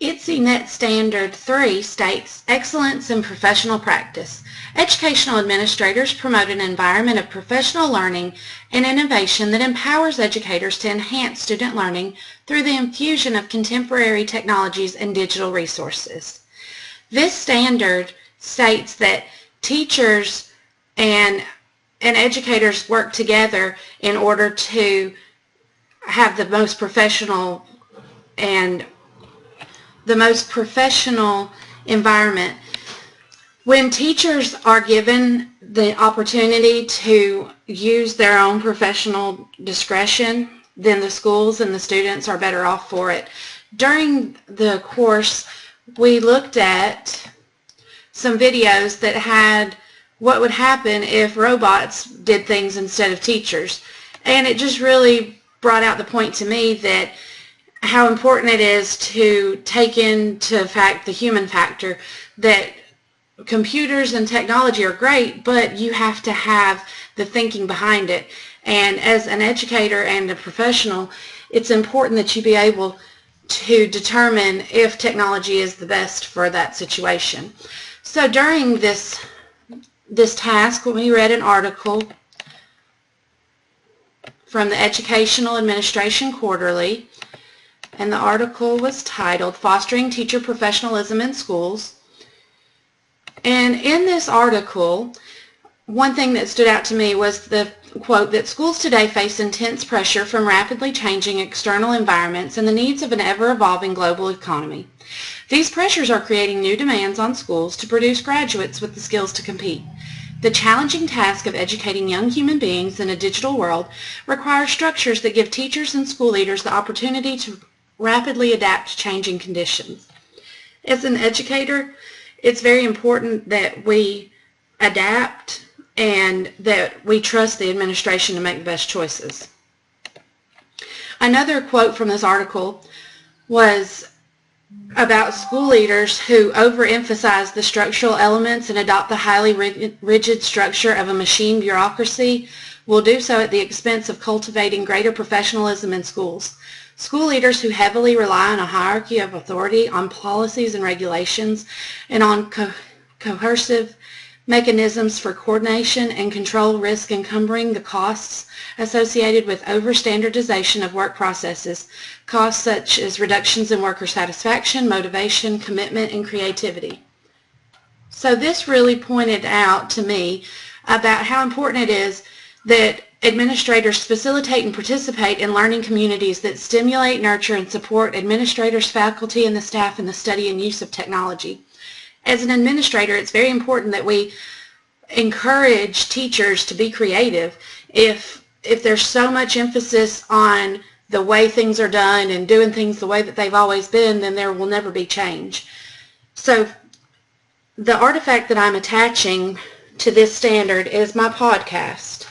ITSE Standard 3 states, excellence in professional practice. Educational administrators promote an environment of professional learning and innovation that empowers educators to enhance student learning through the infusion of contemporary technologies and digital resources. This standard states that teachers and educators work together in order to have the most professional environment. When teachers are given the opportunity to use their own professional discretion, then the schools and the students are better off for it. During the course, we looked at some videos that had what would happen if robots did things instead of teachers. And it just really brought out the point to me that how important it is to take into fact the human factor, that computers and technology are great, but you have to have the thinking behind it. And as an educator and a professional, it's important that you be able to determine if technology is the best for that situation. So during this task, we read an article from the Educational Administration Quarterly, and the article was titled Fostering Teacher Professionalism in Schools. And in this article, one thing that stood out to me was the quote that schools today face intense pressure from rapidly changing external environments and the needs of an ever-evolving global economy. These pressures are creating new demands on schools to produce graduates with the skills to compete. The challenging task of educating young human beings in a digital world requires structures that give teachers and school leaders the opportunity to rapidly adapt to changing conditions. As an educator, it's very important that we adapt and that we trust the administration to make the best choices. Another quote from this article was about school leaders who overemphasize the structural elements and adopt the highly rigid structure of a machine bureaucracy will do so at the expense of cultivating greater professionalism in schools. School leaders who heavily rely on a hierarchy of authority, on policies and regulations, and on coercive mechanisms for coordination and control risk encumbering the costs associated with over-standardization of work processes, costs such as reductions in worker satisfaction, motivation, commitment, and creativity. So this really pointed out to me about how important it is that administrators facilitate and participate in learning communities that stimulate, nurture, and support administrators, faculty, and the staff in the study and use of technology. As an administrator, it's very important that we encourage teachers to be creative. If there's so much emphasis on the way things are done and doing things the way that they've always been, then there will never be change. So the artifact that I'm attaching to this standard is my podcast.